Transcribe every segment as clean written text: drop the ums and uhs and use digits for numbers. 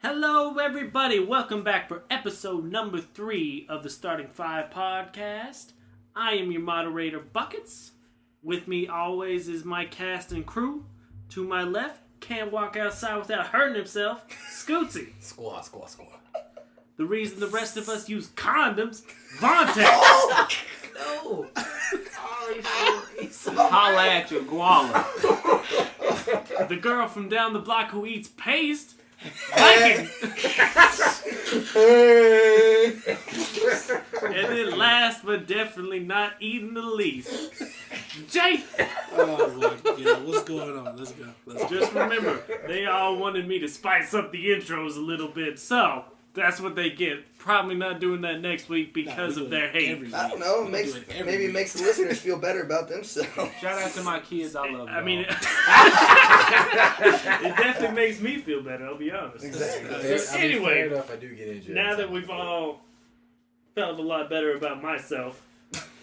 Hello, everybody. Welcome back for episode number 3 of the Starting 5 podcast. I am your moderator, Buckets. With me always is my cast and crew. To my left, can't walk outside without hurting himself, Scootsy. Squaw. The reason the rest of us use condoms, Vontae. No. Holla at your guala. The girl from down the block who eats paste, Viking. And then last but definitely not eating the least, Jay. Oh my God, what's going on? Let's go. Just remember, they all wanted me to spice up the intros a little bit, so that's what they get. Probably not doing that next week because of their hate. I don't know. Maybe it makes the listeners feel better about themselves. Shout out to my kids. I love them. I mean, it definitely makes me feel better, I'll be honest. Exactly. So anyway, fair enough, I do get injured. now that we've all felt a lot better about myself,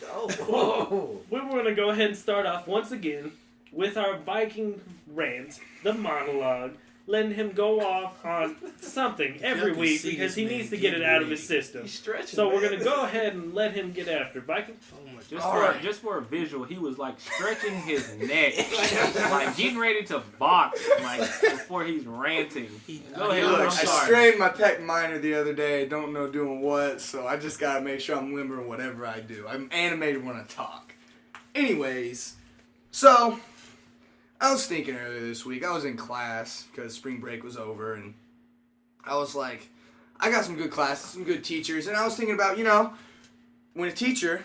we're going to go ahead and start off once again with our Viking rant, the monologue, letting him go off on something every week because he needs to get it out of his system. He's stretching, So we're going to go ahead and let him get after. Viking? Oh my God. Just for a visual, he was like stretching his neck, like getting ready to box, like before he's ranting. Go ahead. Look, I'm I sorry. strained my pec minor the other day. Don't know doing what, so I just gotta make sure I'm limber in whatever I do. I'm animated when I talk. Anyways, so I was thinking earlier this week. I was in class because spring break was over, and I was like, I got some good classes, some good teachers, and I was thinking about, when a teacher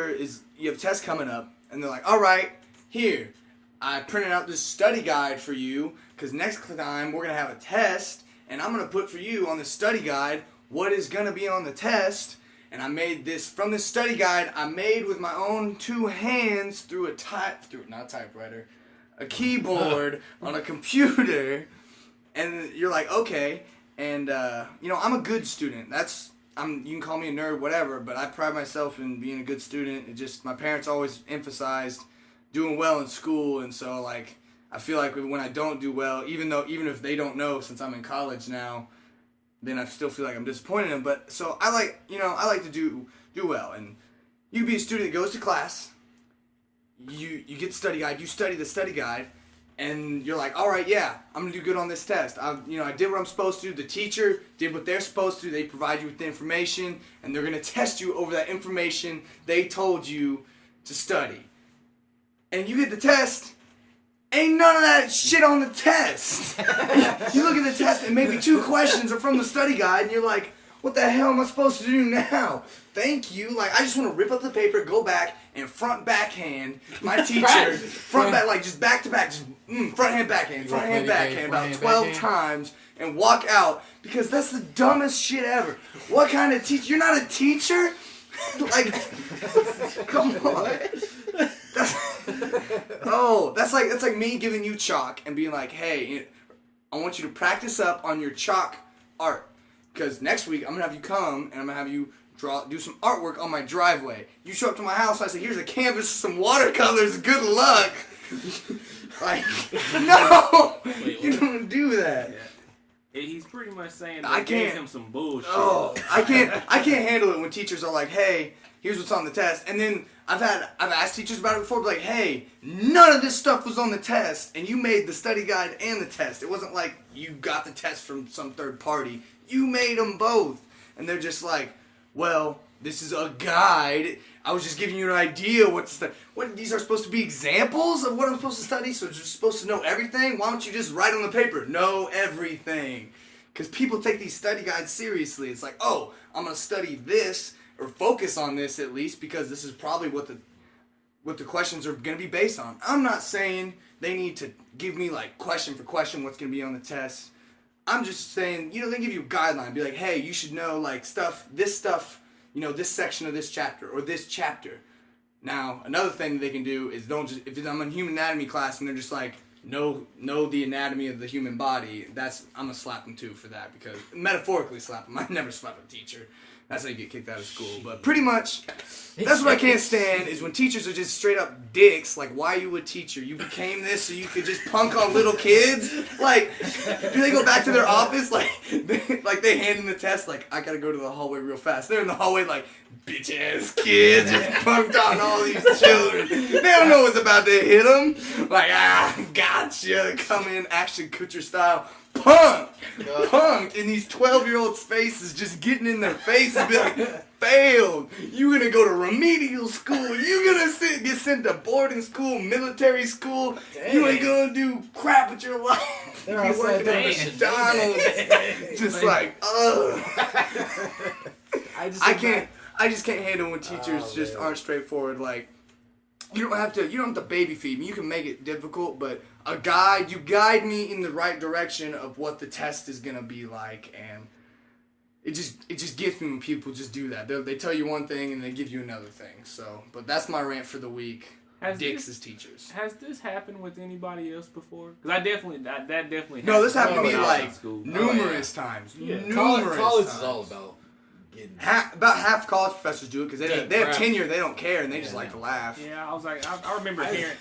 is, you have a test coming up, and they're like, all right, here, I printed out this study guide for you, because next time we're going to have a test, and I'm going to put for you on the study guide what is going to be on the test, and I made this, from this study guide, I made with my own 2 hands through a keyboard on a computer, and you're like, okay, and, I'm a good student. You can call me a nerd, whatever, but I pride myself in being a good student. My parents always emphasized doing well in school, and so, like, I feel like when I don't do well, even if they don't know since I'm in college now, then I still feel like I'm disappointed in them. But, so, I like to do well, and you be a student that goes to class, you get the study guide, you study the study guide, and you're like, all right, yeah, I'm going to do good on this test. I did what I'm supposed to. The teacher did what they're supposed to. They provide you with the information, and they're going to test you over that information they told you to study. And you get the test, ain't none of that shit on the test. You look at the test, and maybe 2 questions are from the study guide, and you're like, what the hell am I supposed to do now? Thank you. Like, I just want to rip up the paper, go back, and front backhand my teacher. Front back, like, just back to back. Just front hand, backhand about 12 times and walk out because that's the dumbest shit ever. What kind of teacher? You're not a teacher? Like, come on. That's like me giving you chalk and being like, hey, I want you to practice up on your chalk art. Because next week, I'm going to have you come, and I'm going to have you do some artwork on my driveway. You show up to my house, I say, here's a canvas, some watercolors, good luck. Like, no! You don't do that. Yeah. He's pretty much saying I gave him some bullshit. Oh, I can't handle it when teachers are like, hey, here's what's on the test. And then I've asked teachers about it before, but like, hey, none of this stuff was on the test, and you made the study guide and the test. It wasn't like you got the test from some third party. You made them both. And they're just like, well, this is a guide. I was just giving you an idea what these are supposed to be examples of what I'm supposed to study, so you're supposed to know everything? Why don't you just write on the paper, know everything? Because people take these study guides seriously. It's like, oh, I'm going to study this, or focus on this at least, because this is probably what the questions are going to be based on. I'm not saying they need to give me, like, question for question what's going to be on the test. I'm just saying, they give you a guideline. Be like, hey, you should know, like, this stuff, this section of this chapter, or this chapter. Now, another thing they can do is if I'm in human anatomy class and they're just like, know the anatomy of the human body, I'm going to slap them too for that, because, metaphorically slap them. I never slap a teacher. That's how you get kicked out of school. But pretty much, that's what I can't stand is when teachers are just straight up dicks. Like, why are you a teacher? You became this so you could just punk on little kids? Like, do they go back to their office? Like they hand them the test. Like, I gotta go to the hallway real fast. They're in the hallway like, bitch ass kids just punked on all these children. They don't know what's about to hit them. Like, gotcha. Come in, Ashton Kutcher style. Punked in these 12-year-olds' faces, just getting in their face and be like, failed. You gonna go to remedial school. You gonna get sent to boarding school, military school. Dang. You ain't gonna do crap with your life. They're You working at McDonald's. Just like, ugh. I just can't handle when teachers just aren't straightforward. Like, you don't have to baby feed me. You can make it difficult, but you guide me in the right direction of what the test is gonna be like, and it just gets me when people just do that. They tell you one thing and they give you another thing. So, but that's my rant for the week. Dicks as teachers. Has this happened with anybody else before? Because that definitely. No, this happened to me like school. numerous times. Yeah. Numerous College times. is all about getting. About half college professors do it because they have tenure, they don't care, and they just like to laugh. Yeah, I was like, I remember hearing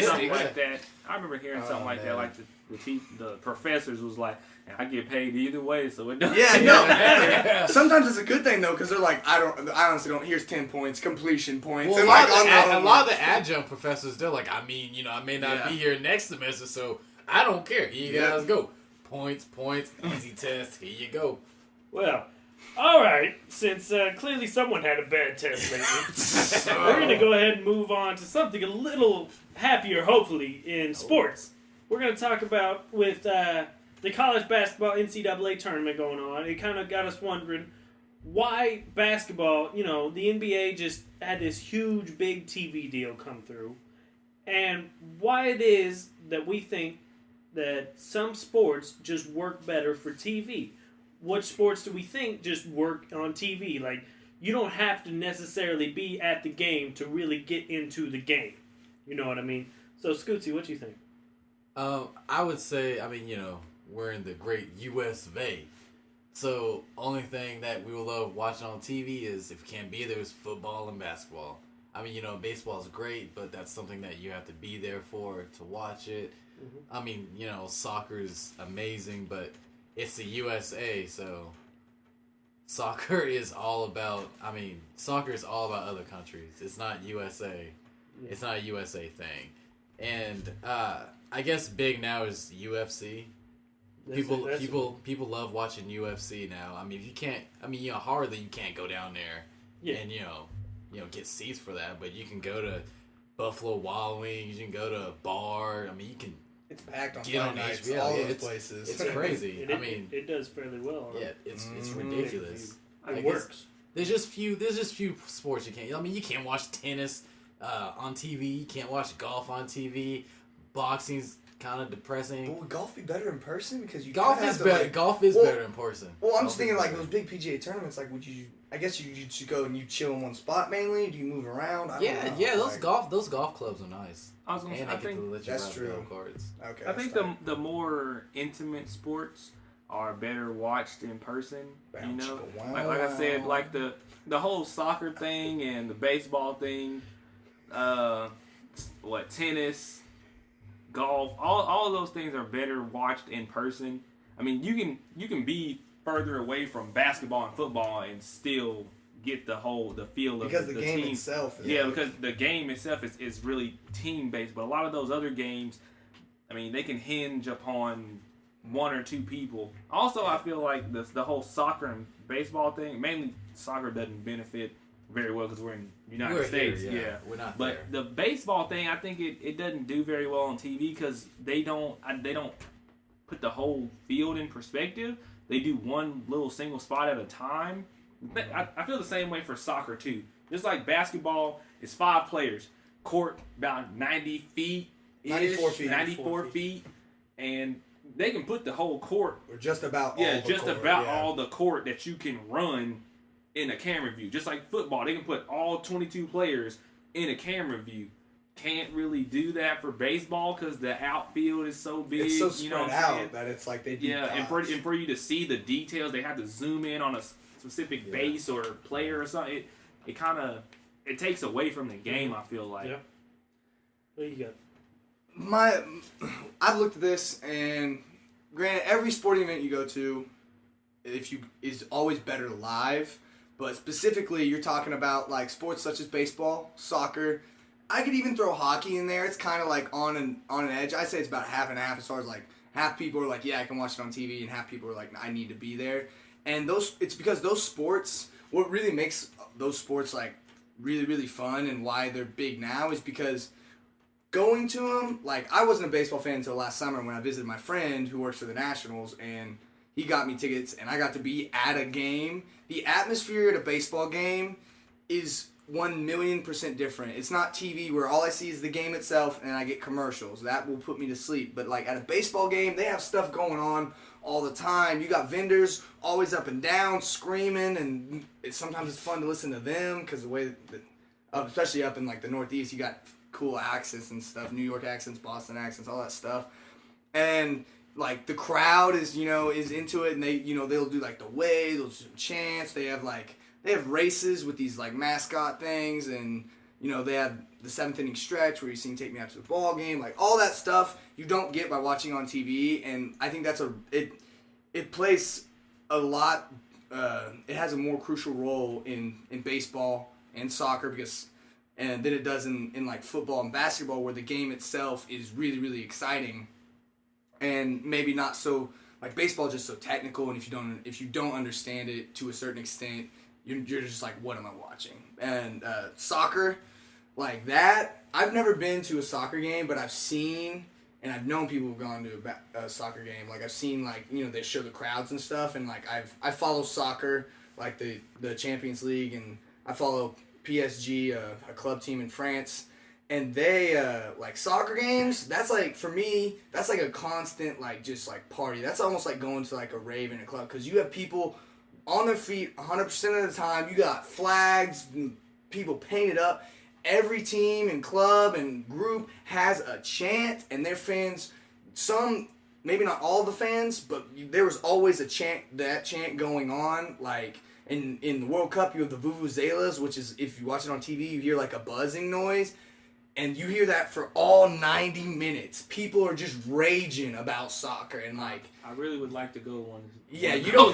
something like that. I remember hearing something like that. Like the professors was like, I get paid either way, so it doesn't. Yeah, no. Sometimes it's a good thing though, because they're like, I honestly don't. Here's 10 points, completion points. Well, and a lot of the adjunct professors, they're like, I mean, I may not be here next semester, so I don't care. Here you guys go. Points, easy test. Here you go. Well, all right. Since clearly someone had a bad test lately, we're going to go ahead and move on to something a little happier, hopefully, in sports. We're going to talk about with the college basketball NCAA tournament going on. It kind of got us wondering why basketball, the NBA just had this huge, big TV deal come through, and why it is that we think that some sports just work better for TV. What sports do we think just work on TV? Like, you don't have to necessarily be at the game to really get into the game. You know what I mean? So, Scootsy, what do you think? I would say, we're in the great U.S. of A. So, only thing that we will love watching on TV is, if we can't be there, is football and basketball. Baseball is great, but that's something that you have to be there for to watch it. Mm-hmm. Soccer is amazing, but it's the USA, so soccer is all about other countries. It's not USA. Yeah. It's not a USA thing. And I guess big now is UFC. People love watching UFC now. If you can't, Harley, you can't go down there and get seats for that, but you can go to Buffalo Wild Wings, you can go to a bar. You can. It's packed on Get on nights, HBO. all those places. It's crazy. It does fairly well. Yeah, it's ridiculous. It works. There's just few sports you can't. You can't watch tennis on TV. You can't watch golf on TV. Boxing's kind of depressing. But would golf be better in person? Because golf is better. Golf is better in person. Well, I'm just thinking like those big PGA tournaments. Like, I guess you should go and you chill in one spot mainly. Do you move around? I don't know. Those golf clubs are nice. I was gonna say, I think that's true. Cards. Okay. I think the more intimate sports are better watched in person. Like I said, like the whole soccer thing and the baseball thing, tennis, golf, all of those things are better watched in person. You can be further away from basketball and football and still get the feel of because the game team itself. Because the game itself is really team based, but a lot of those other games, they can hinge upon one or two people. Also, I feel like the whole soccer and baseball thing, mainly soccer doesn't benefit very well because we're in the United States. Here, we're not there. But the baseball thing, I think it doesn't do very well on TV because they don't put the whole field in perspective. They do one little single spot at a time. I feel the same way for soccer too. Just like basketball, it's 5 players, court about 90 feet, 94 feet, and they can put the whole court, or just about all the court that you can run in a camera view. Just like football, they can put all 22 players in a camera view. Can't really do that for baseball because the outfield is so big. It's so spread out that it's like they do. Yeah, and for you to see the details, they have to zoom in on specific base or player or something, it kind of it takes away from the game. I feel like. Yeah. What do you got? I've looked at this, and granted, every sporting event you go to, is always better live. But specifically, you're talking about like sports such as baseball, soccer. I could even throw hockey in there. It's kind of like on an edge. I say it's about half and half as far as like half people are like, yeah, I can watch it on TV, and half people are like, I need to be there. And it's because those sports, what really makes those sports like really, really fun and why they're big now is because going to them, like I wasn't a baseball fan until last summer when I visited my friend who works for the Nationals, and he got me tickets, and I got to be at a game. The atmosphere at a baseball game is 1,000,000% different. It's not TV where all I see is the game itself and I get commercials. That will put me to sleep. But like at a baseball game, they have stuff going on all the time. You got vendors always up and down screaming, and sometimes it's fun to listen to them because the way that, especially up in like the Northeast, you got cool accents and stuff, New York accents, Boston accents, all that stuff. And like the crowd is into it, and they'll do like the wave, they'll do some chants. They have races with these like mascot things, and they have the 7th inning stretch where you sing "Take Me Out to the Ball Game," like all that stuff you don't get by watching on TV. And I think that's it plays a lot. It has a more crucial role in baseball and soccer than it does in like football and basketball, where the game itself is really, really exciting. And maybe not so like baseball is just so technical, and if you don't understand it to a certain extent, you're just like, what am I watching? And soccer, like that, I've never been to a soccer game, but I've seen and I've known people who've gone to a soccer game. Like I've seen like they show the crowds and stuff, and like I follow soccer, like the Champions League, and I follow PSG, a club team in France. And they, like, soccer games, that's, like, for me, that's, like, a constant, like, just, like, party. That's almost like going to, like, a rave in a club. Because you have people on their feet 100% of the time. You got flags, people painted up. Every team and club and group has a chant. And their fans, some, maybe not all the fans, but there was always that chant going on. Like, in the World Cup, you have the vuvuzelas, which is, if you watch it on TV, you hear, like, a buzzing noise. And you hear that for all 90 minutes. People are just raging about soccer, and like I really would like to go one. Yeah, you don't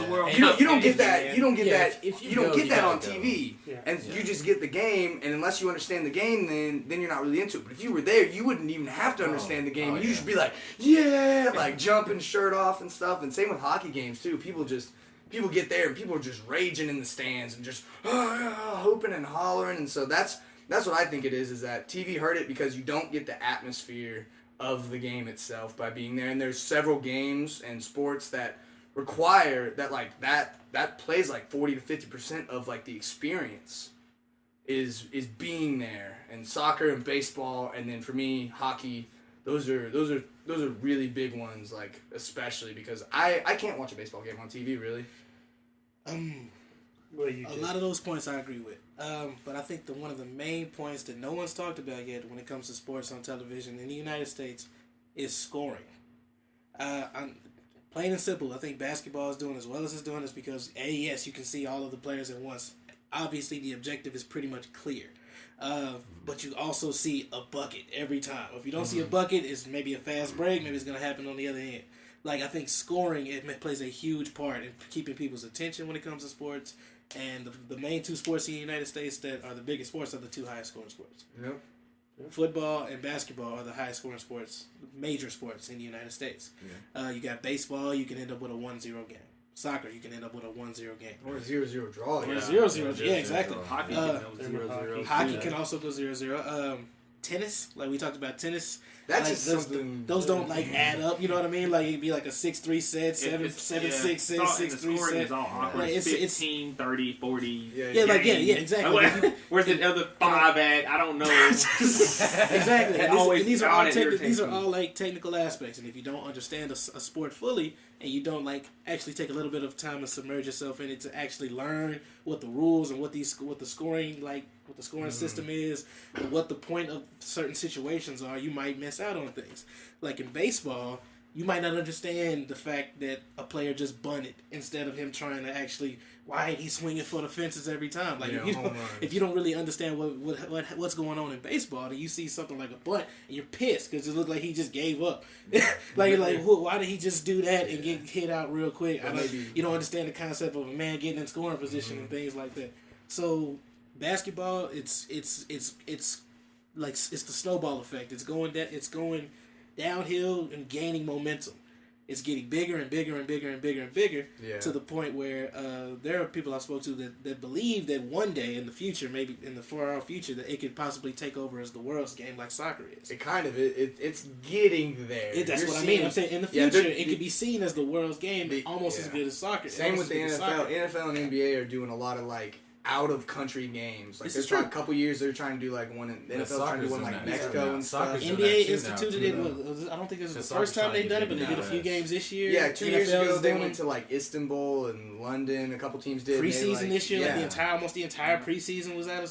get that. You don't get that. You don't get that on TV, and you just get the game. And unless you understand the game, then you're not really into it. But if you were there, you wouldn't even have to understand the game. You just be like, yeah, like jumping shirt off and stuff. And same with hockey games too. People get there and people are just raging in the stands and just hooping and hollering. And so that's what I think it is that TV hurt it because you don't get the atmosphere of the game itself by being there. And there's several games and sports that require that, like, that plays like 40 to 50% of like the experience is being there. And soccer and baseball, and then for me, hockey, those are really big ones, like, especially because I can't watch a baseball game on TV, really. A lot of those points I agree with. But I think one of the main points that no one's talked about yet when it comes to sports on television in the United States is scoring. Plain and simple, I think basketball is doing as well as it's doing is because, yes, you can see all of the players at once. Obviously, the objective is pretty much clear. But you also see a bucket every time. If you don't see a bucket, it's maybe a fast break. Maybe it's going to happen on the other end. Like, I think scoring, it plays a huge part in keeping people's attention when it comes to sports. And the main two sports in the United States that are the biggest sports are the two highest scoring sports. Yep. Football and basketball are the highest scoring sports, major sports in the United States. Yeah. You got baseball, you can end up with a 1-0 game. Soccer, you can end up with a 1-0 game. Or a 0-0 draw. Or a 0-0. Yeah, exactly. Hockey can go 0-0. Hockey can also go 0-0. Tennis, like we talked about tennis. That's like just something. Those don't like add up. You know what I mean? Like it'd be like a 6-3 set, 7-6 set, 6-3 set. It's all awkward. Like, it's 15, 30, 40. Yeah, exactly. Where's the other 5 at? I don't know. Exactly. And these are all like technical aspects, and if you don't understand a sport fully, and you don't like actually take a little bit of time and submerge yourself in it to actually learn what the rules and what the scoring system is, and what the point of certain situations are, you might miss out on things. Like in baseball, you might not understand the fact that a player just bunted instead of him trying to actually. Why ain't he swinging for the fences every time? Like if you don't really understand what's going on in baseball, then you see something like a bunt and you're pissed because it looked like he just gave up. like why did he just do that and get hit out real quick? You don't understand the concept of a man getting in scoring position and things like that. So basketball, it's like it's the snowball effect. It's going downhill and gaining momentum. It's getting bigger and bigger and bigger and bigger and bigger to the point where there are people I spoke to that believe that one day in the future, maybe in the far-off future, that it could possibly take over as the world's game like soccer is. It's getting there. That's what I mean. I'm saying in the future, it could be seen as the world's game, almost as good as soccer. Same with the NFL. NFL and NBA are doing a lot of like out of country games. Like there's a couple years they're trying to do like one in the NFL's trying to do one like Mexico and stuff. NBA instituted it. I don't think it was the first time they've done it, but they did a few games this year. Yeah, 2 years ago they went to like Istanbul and London. A couple teams did preseason this year. Like almost the entire preseason was that.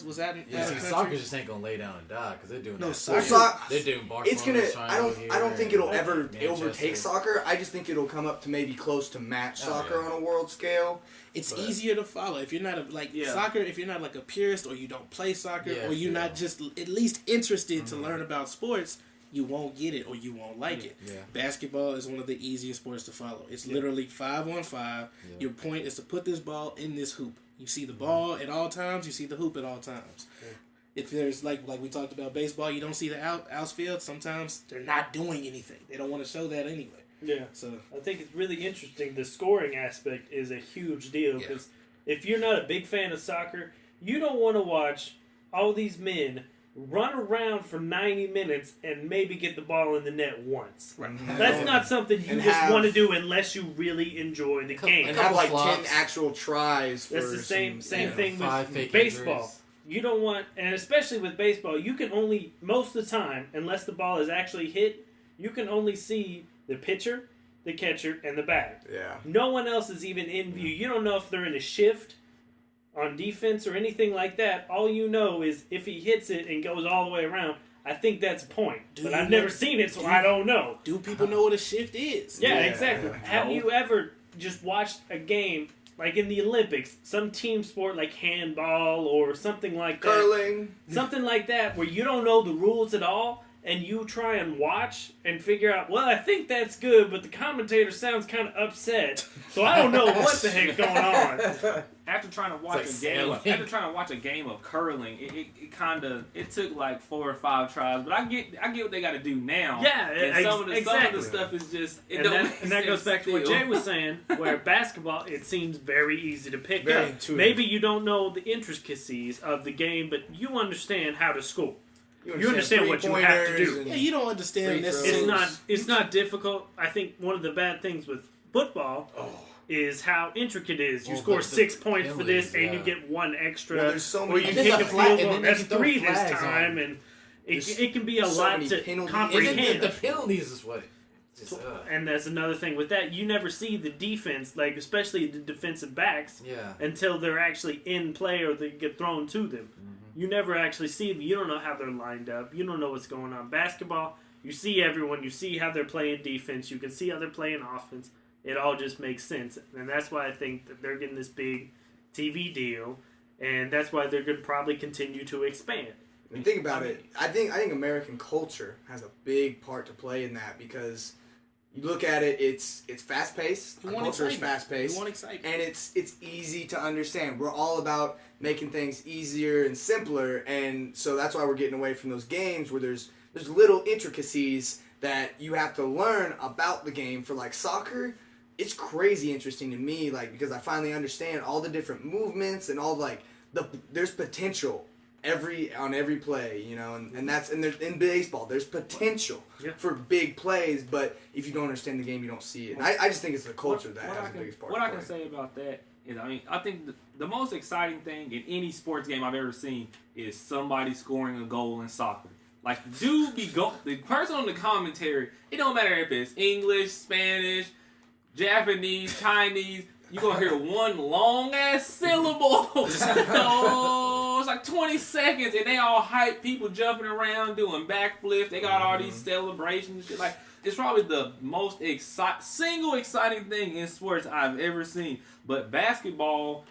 Soccer just ain't gonna lay down and die because they're doing they're doing Barcelona. It's gonna. I don't think it'll ever overtake soccer. I just think it'll come up to maybe close to match soccer on a world scale. It's easier to follow if you're not soccer. If you're not like a purist or you don't play soccer or you're not just at least interested to learn about sports, you won't get it or you won't like it. Yeah. Basketball is one of the easiest sports to follow. It's literally 5-on-5. Yeah. Your point is to put this ball in this hoop. You see the ball at all times. You see the hoop at all times. Yeah. If there's like we talked about baseball, you don't see the outfield. Sometimes they're not doing anything. They don't want to show that anyway. Yeah, so I think it's really interesting. The scoring aspect is a huge deal because if you're not a big fan of soccer, you don't want to watch all these men run around for 90 minutes and maybe get the ball in the net once. Right. That's not something you just want to do unless you really enjoy the game. And have like 10 actual tries. That's the same thing with baseball. Injuries. You don't want, and especially with baseball, you can only, most of the time, unless the ball is actually hit, you can only see the pitcher, the catcher, and the batter. Yeah. No one else is even in view. You don't know if they're in a shift on defense or anything like that. All you know is if he hits it and goes all the way around, I think that's a point. But I've never seen it, so I don't know. Do people know what a shift is? Yeah, exactly. Have you ever just watched a game, like in the Olympics, some team sport like handball or something like that? Curling. Something like that where you don't know the rules at all, and you try and watch and figure out, well, I think that's good, but the commentator sounds kind of upset, so I don't know what the heck's going on. After trying to watch a game of curling, it took like 4 or 5 tries, but I get what they got to do now. Yeah, and some of the stuff is just and that goes back to what Jay was saying, where basketball it seems very easy to pick up. Intuitive. Maybe you don't know the intricacies of the game, but you understand how to score. You understand what you have to do. Yeah, you don't understand this. It's not difficult. I think one of the bad things with football is how intricate it is. You score 6 points for this, and you get 1 extra. Well, there's so many. Or you kick a field goal, that's 3 this time, and it can be a lot to comprehend. And the penalties is what. And that's another thing with that. You never see the defense, like especially the defensive backs, until they're actually in play or they get thrown to them. You never actually see them. You don't know how they're lined up. You don't know what's going on. Basketball, you see everyone. You see how they're playing defense. You can see how they're playing offense. It all just makes sense. And that's why I think that they're getting this big TV deal. And that's why they're going to probably continue to expand. And think about it. I think American culture has a big part to play in that because you look at it, it's fast paced. Our culture is fast paced. And it's easy to understand. We're all about making things easier and simpler, and so that's why we're getting away from those games where there's little intricacies that you have to learn about the game. For like soccer, it's crazy interesting to me, like because I finally understand all the different movements and all there's potential on every play, you know, and there's in baseball there's potential for big plays, but if you don't understand the game, you don't see it. And I just think it's the culture that has the biggest part. What I can say about that is, I think the most exciting thing in any sports game I've ever seen is somebody scoring a goal in soccer. Like the person on the commentary, it don't matter if it's English, Spanish, Japanese, Chinese. You're going to hear one long-ass syllable. It's like 20 seconds, and they all hype, people jumping around, doing backflips. They got all these celebrations and shit. Like, it's probably the most single exciting thing in sports I've ever seen. But basketball,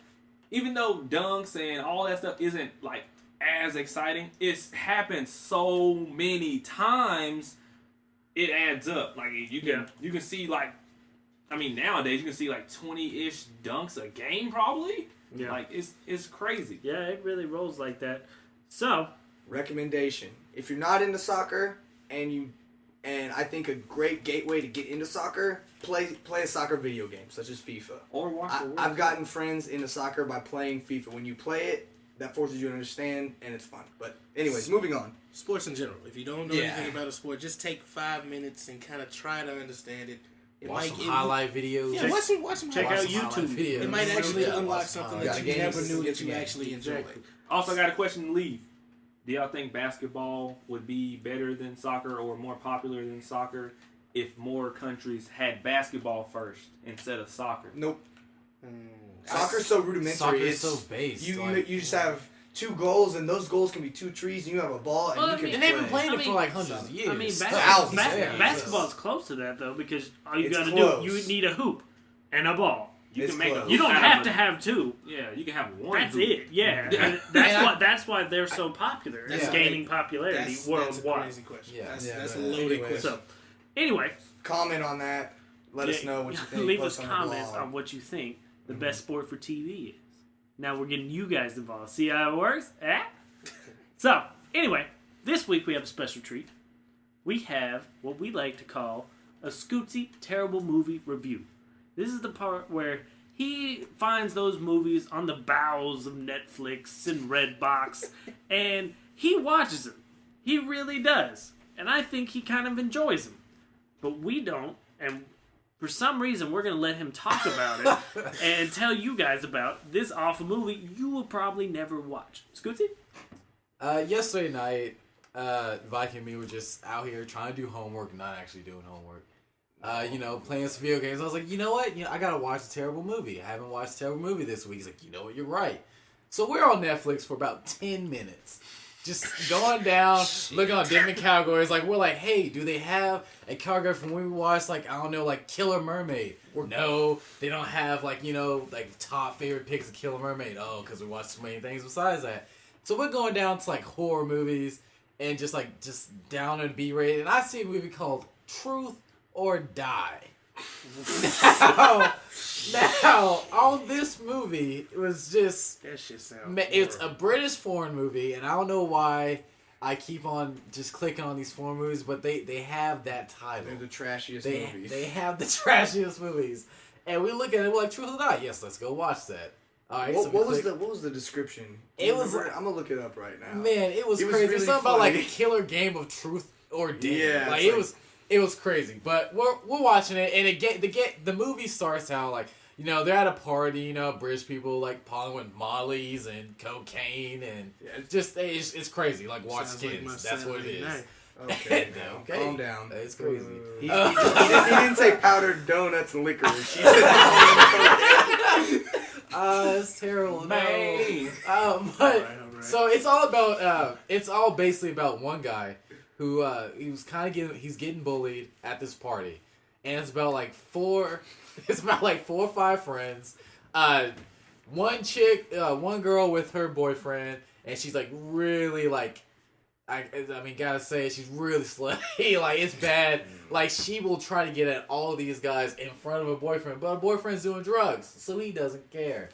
even though dunks and all that stuff isn't like as exciting, it's happened so many times. It adds up. Like you can see like, I mean nowadays you can see like 20-ish dunks a game probably. Yeah. Like it's crazy. Yeah, it really rolls like that. So, recommendation: if you're not into soccer and I think a great gateway to get into soccer, play a soccer video game such as FIFA. Or watch the World I've gotten friends into soccer by playing FIFA. When you play it, that forces you to understand, and it's fun. But anyways, moving on. Sports in general. If you don't know anything about a sport, just take 5 minutes and kind of try to understand it. Watch some highlight videos. Yeah, watch some check out highlights. YouTube. Videos. It might actually Yeah, unlock watch something highlights. that you Gotta never get knew into that you the game. actually enjoyed. Exactly. Also, I got a question to leave. Do y'all think basketball would be better than soccer or more popular than soccer if more countries had basketball first instead of soccer? Nope. Soccer's so rudimentary. Soccer is It's so based. You just have 2 goals, and those goals can be 2 trees, and you have a ball, and Well, you I can mean- And they've been play. playing it for like hundreds of years. I mean, Thousands, yeah. basketball's close to that though, because all you It's got to close. do, you need a hoop and a ball. You It's can make close. a You don't hoop out have of to it. have 2. Yeah, you can have one. That's hoop. it. Yeah, Yeah. And that's why they're so popular. It's Yeah. gaining popularity That's a worldwide. crazy question. Yeah. That's a but loaded anyways. question. So, anyway, Comment on that. Let us know what you think. leave Post us on the comments blog. on what you think the best sport for TV is. Now we're getting you guys involved. See how it works? Eh? So, anyway, this week we have a special treat. We have what we like to call a Scootsy Terrible Movie Review. This is the part where he finds those movies on the bowels of Netflix and Redbox, and he watches them. He really does. And I think he kind of enjoys them. But we don't, and for some reason we're going to let him talk about it and tell you guys about this awful movie you will probably never watch. Scootsy? Yesterday night, Viking and me were just out here trying to do homework, not actually doing homework. Playing some video games. I was like, you know what? I gotta watch a terrible movie. I haven't watched a terrible movie this week. He's like, you know what? You're right. So we're on Netflix for about 10 minutes. Just going down, looking on different categories. Like, we're like, hey, do they have a category from when we watched, like, I don't know, like Killer Mermaid? No, they don't have, like, top favorite picks of Killer Mermaid. Oh, because we watched so many things besides that. So we're going down to, like, horror movies and just down and B-rated. And I see a movie called Truth or Die. Now, on this movie, it was just... That shit sounds It's a British foreign movie, and I don't know why I keep on just clicking on these foreign movies, but they have that title. They're the trashiest They movies. they have the trashiest movies. And we look at it, we're like, Truth or Die? Yes, let's go watch that. All right, so what was the description? Do It you was- remember? I'm gonna look it up right now. Man, it was It was crazy. really It's something about like a funny. killer game of truth or death. Yeah, like it's it was crazy. But we're watching it, and the movie starts out like they're at a party. British people like palling with mollies and cocaine, and it's crazy. Like watch Sounds like kids. my That's what it Saturday is. night. Okay, Okay. calm down. It's crazy. He didn't say powdered donuts and licorice. He said It's terrible. Man. No. But Alright. so it's all about it's all basically about one guy who he's getting bullied at this party, and it's about like four or five friends, one girl with her boyfriend, and she's like really like. I mean, gotta say, she's really slutty. Like, it's bad. Like, she will try to get at all these guys in front of her boyfriend, but her boyfriend's doing drugs, so he doesn't care.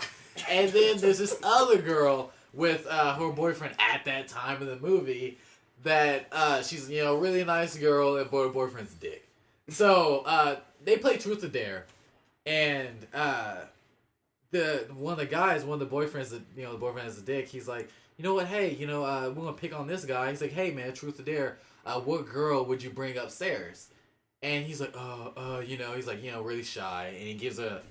And then there's this other girl with her boyfriend at that time in the movie that she's, really nice girl, and her boyfriend's a dick. So, they play Truth or Dare, and one of the boyfriends, the boyfriend has a dick, he's like, you know what, hey, we're going to pick on this guy. He's like, hey, man, Truth or Dare, what girl would you bring upstairs? And he's like, he's like, really shy. And he gives the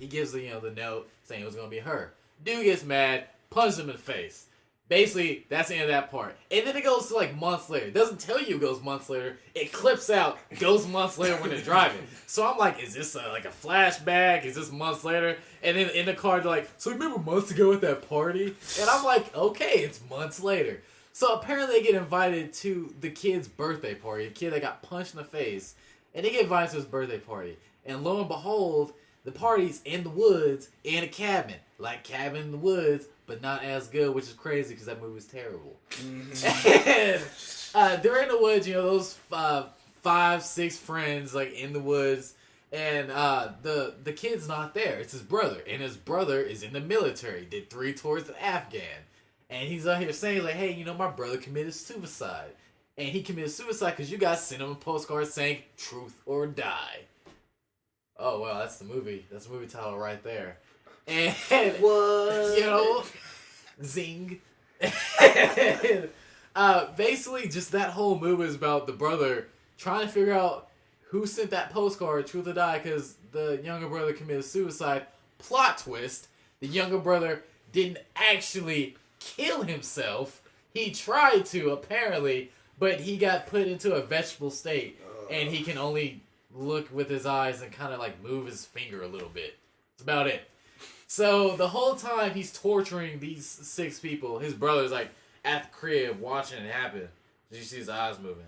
note saying it was going to be her. Dude gets mad, punches him in the face. Basically, that's the end of that part. And then it goes to, like, months later. It doesn't tell you it goes months later. It clips out, goes months later when they're driving. So I'm like, is this like a flashback? Is this months later? And then in the car, they're like, so remember months ago at that party? And I'm like, okay, it's months later. So apparently they get invited to the kid's birthday party, a kid that got punched in the face. and they get invited to his birthday party. And lo and behold, the party's in the woods in a cabin, like Cabin in the Woods, but not as good, which is crazy because that movie was terrible. And they're in the woods, those 5-6 friends like in the woods, and the kid's not there. It's his brother, and his brother is in the military. Did 3 tours in Afghan, and he's out here saying like, hey, my brother committed suicide, and he committed suicide because you guys sent him a postcard saying "Truth or Die." Oh well, that's the movie. That's the movie title right there. And What? Zing. Basically, just that whole movie is about the brother trying to figure out who sent that postcard, Truth or Die, because the younger brother committed suicide. Plot twist: the younger brother didn't actually kill himself. He tried to, apparently, but he got put into a vegetable state, and he can only look with his eyes and kind of like move his finger a little bit. That's about it. So the whole time he's torturing these 6 people, his brother's like at the crib watching it happen. You see his eyes moving.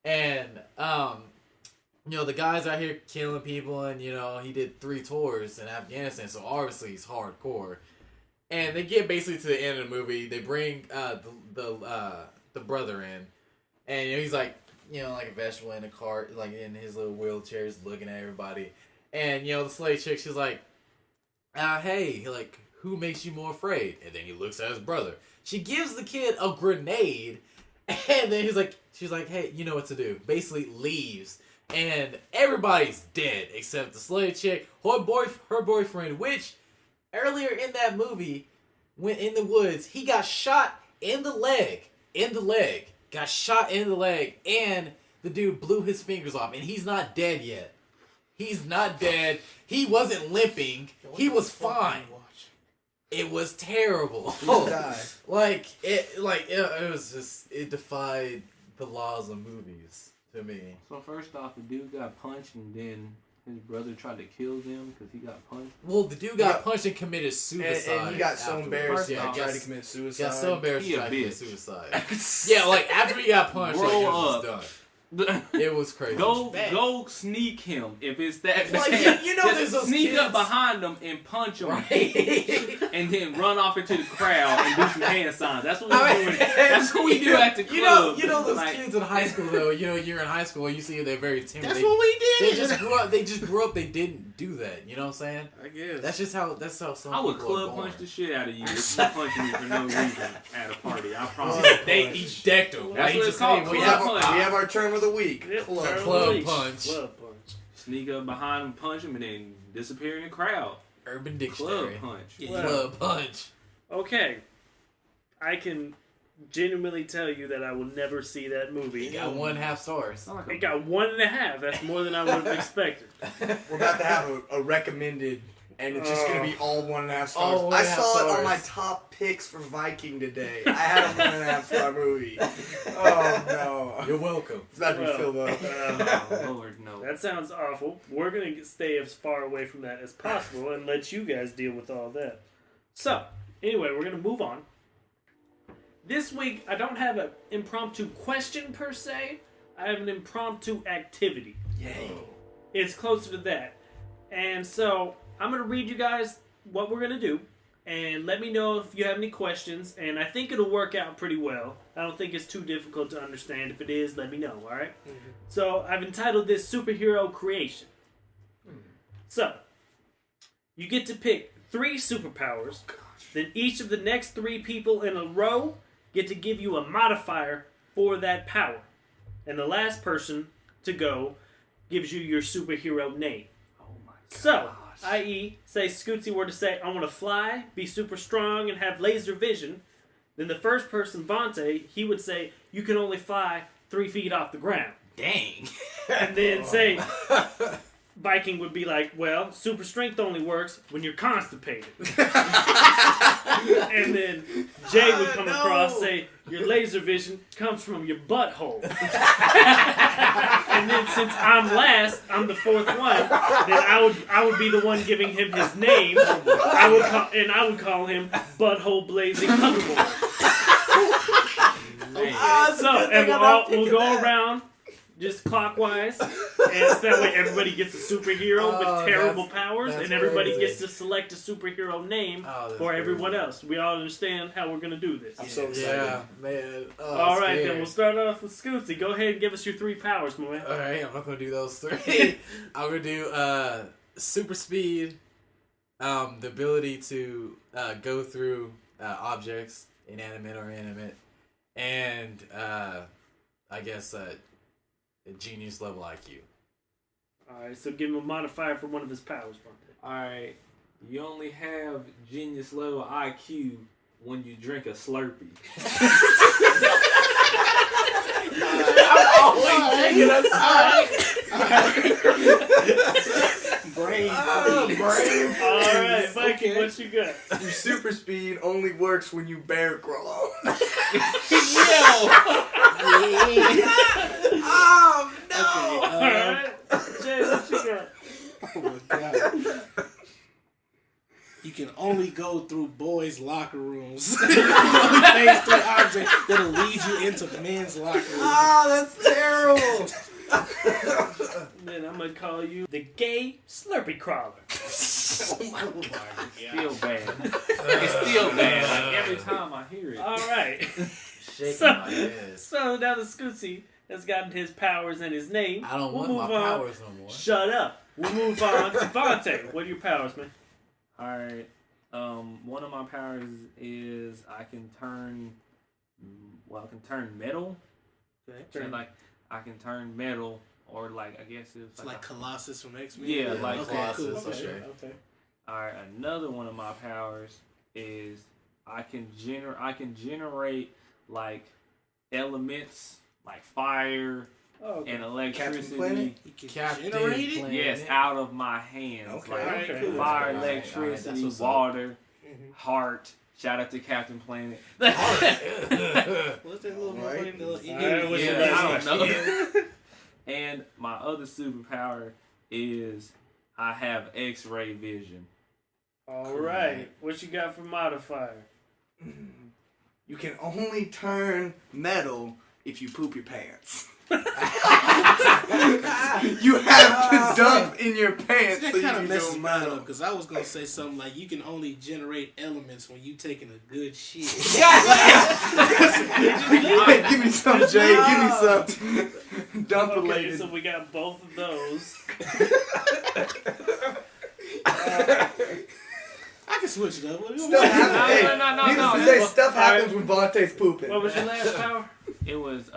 And, the guy's out here killing people, and, he did 3 tours in Afghanistan, so obviously he's hardcore. And they get basically to the end of the movie. They bring the brother in, and he's like, like a vegetable in a cart, like in his little wheelchair, just looking at everybody. And, the slave chick, she's like, hey, like, who makes you more afraid? And then he looks at his brother. She gives the kid a grenade, and then she's like, hey, you know what to do. Basically leaves. And everybody's dead except the slave chick, her boyfriend, which earlier in that movie, when in the woods, he got shot in the leg. Got shot in the leg, and the dude blew his fingers off, and he's not dead yet. He's not dead. He wasn't limping. He was fine. It was terrible. He died. It was just, it defied the laws of movies to me. So first off, the dude got punched, and then his brother tried to kill them because he got punched. Well, the dude got punched and committed suicide. And he got so afterwards. embarrassed he Yeah, tried to commit suicide. Got so embarrassed He he a tried to commit bitch. suicide. Yeah, like after he got punched, like, it Grow was up. done. It was crazy. Go sneak him if it's that Like, bad. you know Just there's those sneak kids. up behind him and punch him, Right. and then run off into the crowd and do some hand signs. That's what we do. That's what we do at the club. You know those Like, kids in high school though. You're in high school and you see they're very timid. That's what we did. They just grew up. They didn't do that. You know what I'm saying? I guess. That's how some I would people are club born. punch the shit out of you if you punching me for no reason at a party. I promise. He decked him. That's He what just it's called, hey, We club have, punch. we have our term of the week. Yep, Club. turn Club release. punch. Club punch. Sneak up behind him, punch him, and then disappear in the crowd. Urban Club Dictionary. punch. Club punch. Okay. I can genuinely tell you that I will never see that movie. He got 1.5 stars. Sound like It a- got 1.5. That's more than I would have expected. We're about to have a recommended, and it's just gonna be all 1.5 stars. All I 1.5 saw it on stars. my top picks for Viking today. I had a 1.5 star movie. Oh no, You're welcome. it's about to be Well, filled up. Oh, Lord, no. That sounds awful. We're going to stay as far away from that as possible and let you guys deal with all that. So, anyway, we're going to move on. This week, I don't have an impromptu question per se. I have an impromptu activity. Yay! It's closer to that. And so, I'm going to read you guys what we're going to do. And let me know if you have any questions. And I think it'll work out pretty well. I don't think it's too difficult to understand. If it is, let me know, alright? So, I've entitled this Superhero Creation. So, you get to pick 3 superpowers. Then each of the next 3 people in a row get to give you a modifier for that power. And the last person to go gives you your superhero name. Oh my god. So, i.e., say Scootsy were to say, I want to fly, be super strong, and have laser vision. Then the first person, Vontae, he would say, you can only fly 3 feet off the ground. Dang. And then say, Viking would be like, well, super strength only works when you're constipated. And then Jay would come across, say, your laser vision comes from your butthole. And then since I'm last, I'm the 4th one, then I would be the one giving him his name. I would call him Butthole Blazing Hoverboard. So, and we'll go around just clockwise, and so that way everybody gets a superhero with terrible powers, that's and everybody crazy. gets to select a superhero name that's for everyone crazy. else. We all understand how we're gonna do this. I'm so excited. Yeah, man. Oh, All I'm right, scared. then we'll start off with Scootsy. Go ahead and give us your 3 powers, my man. All right, I'm not gonna do those 3. I'm gonna do super speed, the ability to go through objects, inanimate or animate, and I guess a genius level IQ. All right, so give him a modifier for one of his powers, Bronte. Alright, you only have genius level IQ when you drink a Slurpee. I'm always taking a side. Brain. Brain. All right, Mikey, Okay. what you got? Your super speed only works when you bear crawl. Oh no! All right, Jay, what you got? Oh my god. You can only go through boys' locker rooms. You can only phase through objects that'll lead you into men's locker rooms. Oh, that's terrible. Then I'm gonna call you the gay Slurpee crawler. Still bad. It's still bad. Like every time I hear it. All right. Shaking So- my head. So now the Scootsy has gotten his powers and his name. I don't We'll want my move on. powers no more. Shut up. We'll move on to Vontae. What are your powers, man? Alright. One of my powers is I can turn metal. Okay. Like I can turn metal, or like I guess it's It's like Colossus from X-Men. Yeah, like okay, Colossus, cool. okay. Okay. Alright, another one of my powers is I can generate like elements like fire Oh, okay. and electricity. Planet? You can Captain generate it. Planet. Yes, out of my hands. Okay. Like Alright, cool. fire, Alright, alright, electricity, that's what's up. water, Mhm. heart. Shout out to Captain Planet. What's that little Alright. motherfucking Alright, what's your Yeah, last I don't question? know. And my other superpower is I have X-ray vision. All right. What you got for modifier? You can only turn metal if you poop your pants. You have to dump in your pants. That so you kind can of go messes mine metal. up because I was gonna say something like you can only generate elements when you taking a good shit. Hey, give me some, Jay. Give me some. Dump Okay, related. so we got both of those. I can switch it up. What do you Stuff want? happens. Hey, No, needless no. to say, stuff happens when Vontae's pooping. What was your last power? It was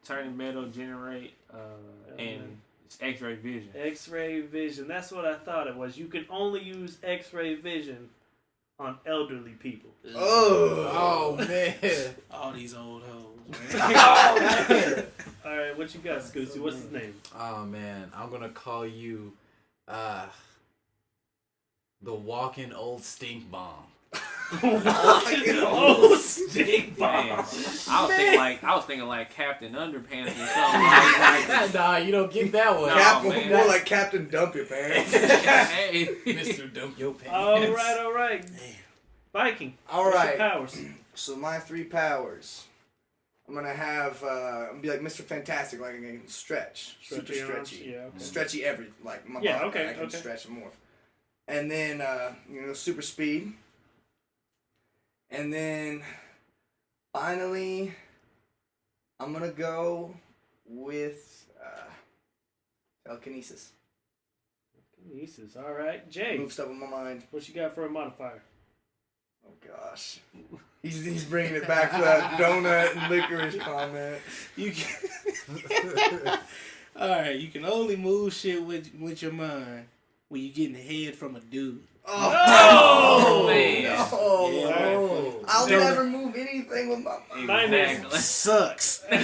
turning metal, generate, and it's X-ray vision. X-ray vision. That's what I thought it was. You can only use X-ray vision on elderly people. Oh. Oh man. All these old hoes. Oh man. All right, what you got, Scootsy? What's his name? Oh man, I'm gonna call you the walking old stink bomb. Oh, stink Man, bomb. I was thinking like Captain Underpants or something like Nah, you don't get that one. No. Cap, man. more like Captain Dump Your Pants. Hey. Mr. Dump Your Pants. All right. Viking. All what's right. your powers? So my 3 powers. I'm gonna have. I'm gonna be like Mr. Fantastic, like I can stretch, super Stretchy arms? stretchy, Yeah, okay. stretchy every like my Yeah, body. okay, I can okay. stretch more. And then super speed. And then finally, I'm gonna go with telekinesis. Kinesis. All right. Jay, Move stuff with my mind. what you got for a modifier? Oh gosh, he's bringing it back to that donut and licorice comment. You can. All right, you can only move shit with your mind when you getting head from a dude. Oh, man. No. Oh. I'll Donut. never move anything with my mind. Mine is- Exactly. Sucks. Oh,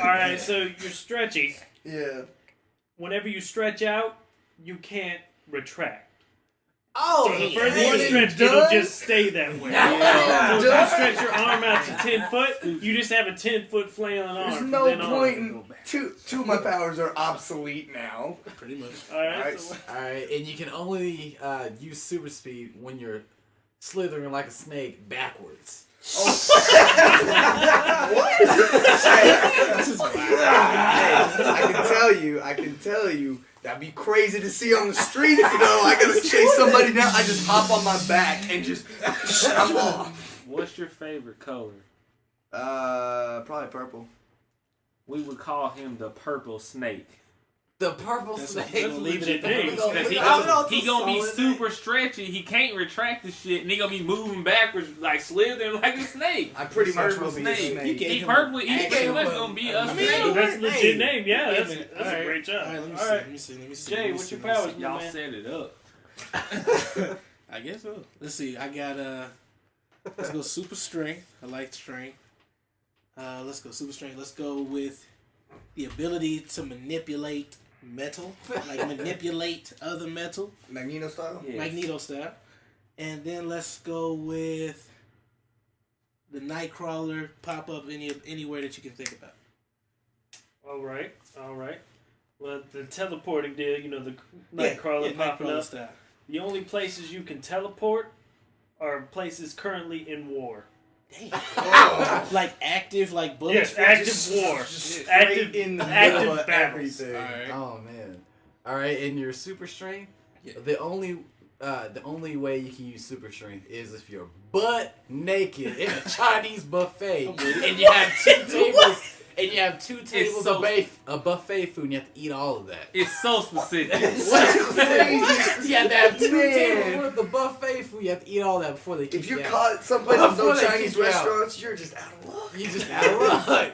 All right, man. so you're stretchy. Yeah. Whenever you stretch out, you can't retract. Oh, So the further one you and stretch, it'll done? just stay that way. Yeah. So if you stretch your arm out to 10 foot, you just have a 10-foot flailing arm. There's from no then on. point in two of my powers are obsolete now. Pretty much. All right. Alright. So, Alright, and you can only use super speed when you're slithering like a snake backwards. I can tell you, that'd be crazy to see on the streets though. I gotta chase somebody down. I just hop on my back and just, I'm off. What's your favorite color? Probably purple. We would call him the purple snake. The purple snake. That's a legit name. Because he gonna be super stretchy. He can't retract the shit, and he gonna be moving backwards like slithering like a snake. I pretty much will Purple be a snake. snake. He pretty much gonna be a snake. That's a legit name. Yeah, Wait a that's minute. a Alright. great job. All right, let me Alright. see. Let me see. Jay, let me what's see, your let me powers, see. Y'all man? set it up. I guess so. Let's see. I got let's go super strength. I like strength. Let's go super strength. Let's go with the ability to manipulate metal, like manipulate other metal, Magneto style? Yes. Magneto style. And then let's go with the Nightcrawler pop up anywhere that you can think about. All right. Well, the teleporting deal, the Nightcrawler popping Nightcrawler up. style. The only places you can teleport are places currently in war. Oh. Like active, like bullets. Yes, active just- war. just Active straight in the active middle of battles. everything. Alright. Oh man! All right, in your super strength, Yeah. the only way you can use super strength is if you're butt naked in a Chinese buffet and you have two tables. And you have two tables so- of buffet food, and you have to eat all of that. It's so specific. You have to have two Man. tables worth of buffet food. You have to eat all that before they kick If you you're out. caught someplace with Before no they Chinese kick you out. restaurants, you're just out of luck. You just out of luck.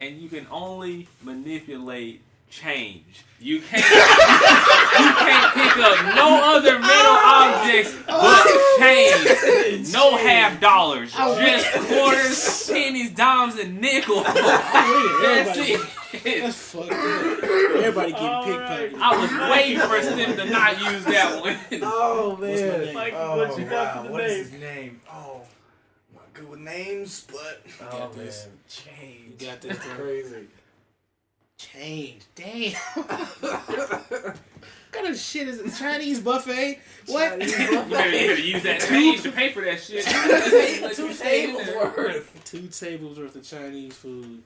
And you can only manipulate change. You can't pick up no other metal objects but change. No $50. Just quarters, pennies, dimes, and nickels. That's Everybody, it. that's fucked up. Everybody getting Alright. pickpocketed. I was waiting for Sim to not use that one. Oh What's my man. name? Mike, Oh, what you got wow. for the What name? is his name? Oh, I'm not good with names, but Oh man. this. change. You got this, bro. Crazy. Change. Damn. What kind of shit is it? Chinese buffet? What? You better use that change to pay for that shit. Two tables worth. 2 tables worth of Chinese food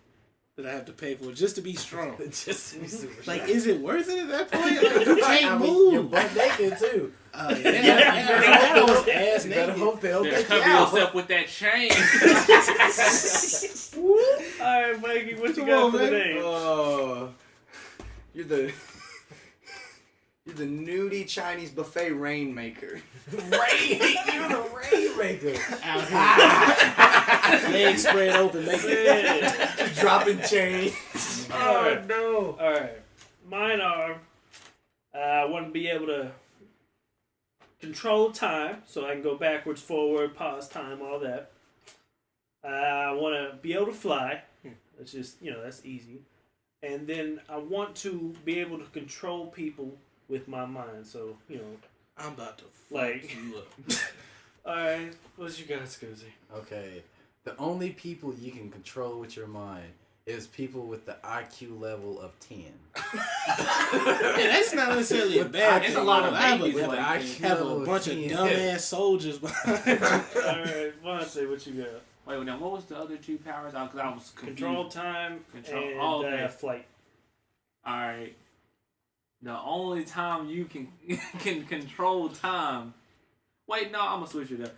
that I have to pay for just to be strong. Just to be super Like, strong. is it worth it at that point? Like, you can't I mean, move. you're butt naked too. Yeah, I was ass You better naked. hope they don't Better take you cover out. yourself with that change. All right, Mikey, what you Come got on, for the man. name? Oh, you're the nudie Chinese buffet rainmaker. You're the rainmaker. Out here. Legs spread open, make it. Yeah. Dropping change. Alright. no. All right, mine are. I want to be able to control time, so I can go backwards, forward, pause time, all that. I want to be able to fly. That's just that's easy. And then I want to be able to control people with my mind. So I'm about to fuck Like- you up. all right, what you got, Scoozy? Okay. The only people you can control with your mind is people with the IQ level of 10. Yeah, that's not necessarily a bad It's thing. a lot of I have babies a, like that. have a bunch of dumbass soldiers behind me. All right, Vontae, what you got? Wait, now what was the other two powers? Because I was confused. Control time Control- and oh, okay. flight. All right. The only time you can control time. Wait, no, I'm gonna switch it up.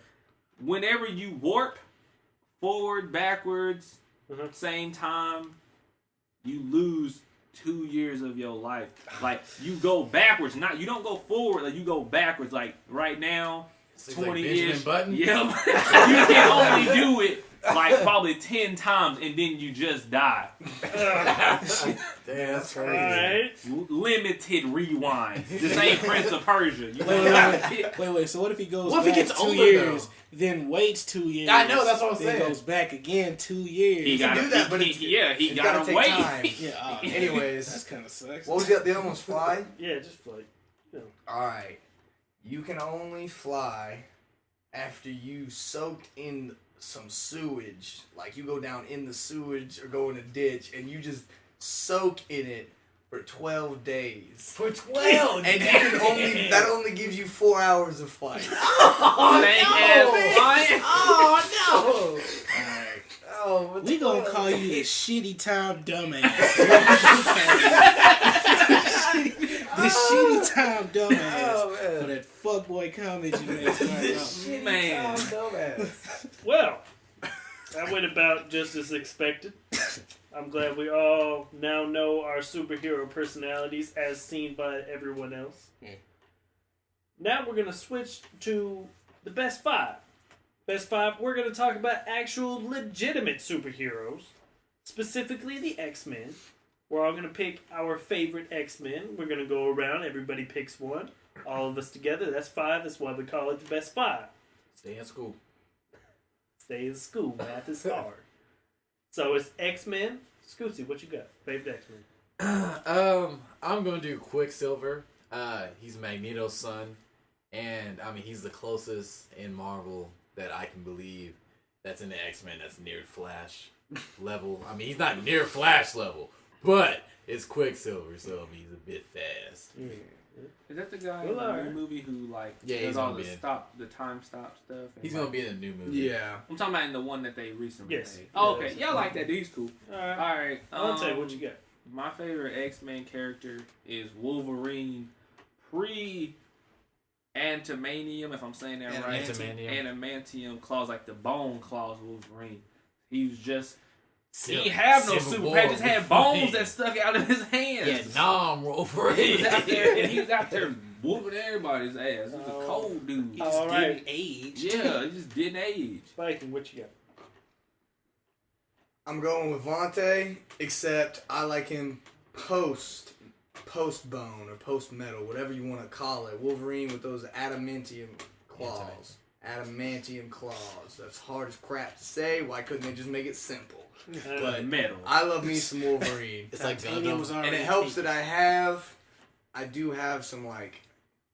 Whenever you warp forward, backwards, same time, you lose 2 years of your life. Like you go backwards, you don't go forward. Like you go backwards. Like right now, Seems like 20 Benjamin years. Button. Yep. You can only do it like probably 10 times, and then you just die. Damn, that's All crazy. right. Limited rewind. This ain't Prince of Persia. You Wait. So what if he goes What if he back gets 2 older, years, then waits 2 years? I know, that's what I'm then saying. goes back again 2 years. He gotta do that, but he it's gotta take wait. time. yeah. Anyways, That's kind of sucks. what was the other one's fly? Yeah, just flight. All right, you can only fly after you soaked in some sewage. Like you go down in the sewage or go in a ditch and you just soak in it for 12 days. For 12 And you can only that only gives you 4 hours of flight. Oh, Alright. no. Oh, We gonna call you the shitty time dumbass. the shitty time dumbass for that fuckboy comment you made. Right Man. Well, that went about just as expected. I'm glad we all now know our superhero personalities as seen by everyone else. Yeah. Now we're going to switch to the best five. Best five, we're going to talk about actual legitimate superheroes, specifically the X-Men. We're all going to pick our favorite X-Men. We're going to go around, everybody picks one. All of us together, that's five. That's why we call it the best five. Stay in school. Stay in school. Math is hard. So it's X-Men. Scootsy, what you got? Favorite X-Men? I'm gonna do Quicksilver. He's Magneto's son, and I mean he's the closest in Marvel that I can believe that's in the X-Men that's near Flash level. I mean he's not near Flash level, but it's Quicksilver, so I mean he's a bit fast. Is that the guy Well, in the alright. new movie who like Yeah, does he's all gonna the be in- the time stop stuff? and, He's like- gonna be in a new movie. Yeah. I'm talking about in the one that they recently Yes. made. Oh, okay. Yes. Y'all like that dude? He's cool. Alright. All right. I'll tell you what you got. My favorite X-Men character is Wolverine pre Antimanium, if I'm saying that right. Adamantium claws, like the bone claws Wolverine. He was just he didn't have no Civil super. He War just had Wolverine. bones that stuck out of his hands. Yeah, Nom He Wolverine. was out there, and he was out there whooping everybody's ass. He was a cold dude. He just Alright. didn't age. Yeah, he just didn't age. Viking, what you got? I'm going with Vontae, except I like him post bone or post metal, whatever you want to call it. Wolverine with those adamantium claws. Adamantium claws. That's hard as crap to say. Why couldn't they just make it simple? But Metal. I love me some Wolverine. It's like Titanium was Gundam. already And it helps peak. that I do have some like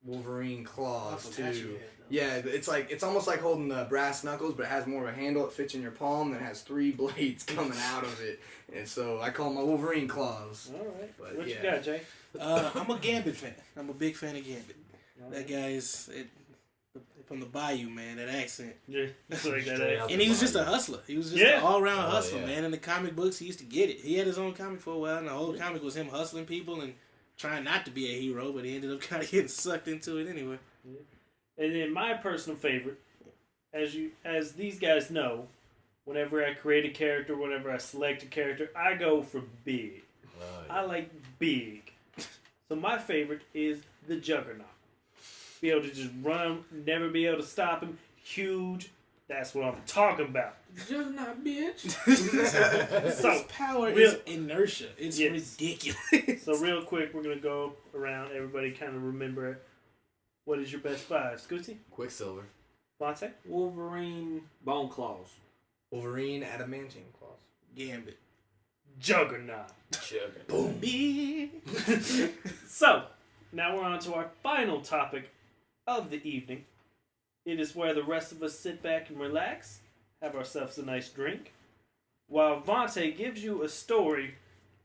Wolverine I claws forgot you too. had those. Yeah, it's almost like holding the brass knuckles, but it has more of a handle. It fits in your palm, and it has 3 blades coming out of it. And so I call them my Wolverine claws. Alright. But, What you yeah. got, Jay? I'm a Gambit fan. I'm a big fan of Gambit. That guy is from the Bayou, man. That accent. Yeah, it's like that. Straight out And he was just a hustler. He was just Yeah. an all-around Oh, hustler, yeah. man. In the comic books, he used to get it. He had his own comic for a while, and the whole comic was him hustling people and trying not to be a hero, but he ended up kind of getting sucked into it anyway. And then my personal favorite, as these guys know, whenever I create a character, whenever I select a character, I go for big. I like big. So my favorite is the Juggernaut. Be able to just run him, never be able to stop him. Huge. That's what I'm talking about. Just not bitch. So His power real- is inertia. It's Yes. ridiculous. So real quick, we're gonna go around. Everybody kind of remember it. What is your best five? Scootsy? Quicksilver. Vontae? Wolverine bone claws. Wolverine adamantium claws. Gambit. Juggernaut. Boom. Big. So, now we're on to our final topic of the evening. It is where the rest of us sit back and relax, have ourselves a nice drink, while Vontae gives you a story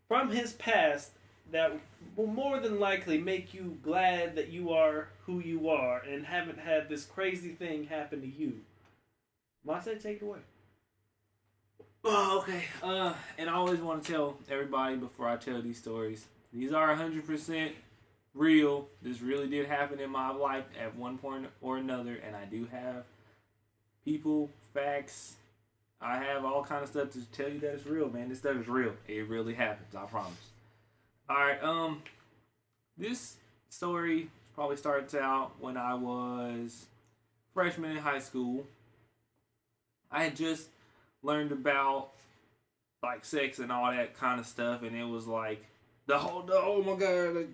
from his past that will more than likely make you glad that you are who you are and haven't had this crazy thing happen to you. Vontae, take it away. Oh, okay. And I always want to tell everybody before I tell these stories, these are 100% real. This really did happen in my life at one point or another, and I do have people, facts. I have all kind of stuff to tell you that it's real, man. This stuff is real. It really happens. I promise. All right. This story probably starts out when I was freshman in high school. I had just learned about like sex and all that kind of stuff, and it was like oh my god, like,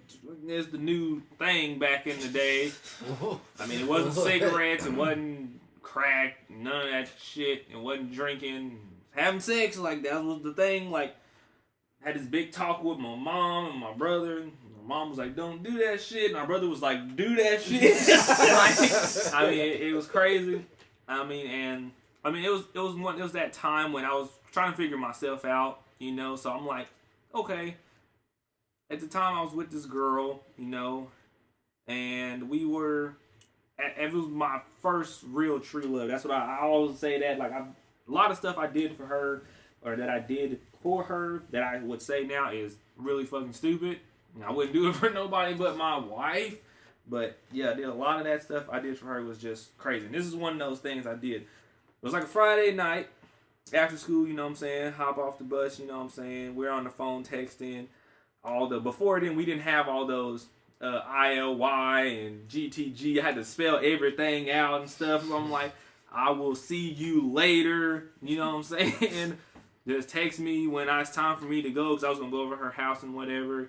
there's the new thing back in the day. I mean, it wasn't cigarettes, it wasn't crack, none of that shit. It wasn't drinking, having sex. Like that was the thing. Like had this big talk with my mom and my brother. And my mom was like, "Don't do that shit," and my brother was like, "Do that shit." Like, I mean, it was crazy. It was that time when I was trying to figure myself out, you know. So I'm like, okay. at the time I was with this girl, you know, and we were. It was my first real true love. That's what I always say that. Like, a lot of stuff I did for her, or that I did for her, that I would say now is really fucking stupid. I wouldn't do it for nobody but my wife. But yeah, I did a lot of that stuff I did for her was just crazy. And this is one of those things I did. It was like a Friday night after school, you know what I'm saying? Hop off the bus, you know what I'm saying? We're on the phone texting. Before then, we didn't have all those ILY and GTG. I had to spell everything out and stuff. So I'm like, I will see you later. You know what I'm saying? Just text me when it's time for me to go, because I was going to go over to her house and whatever.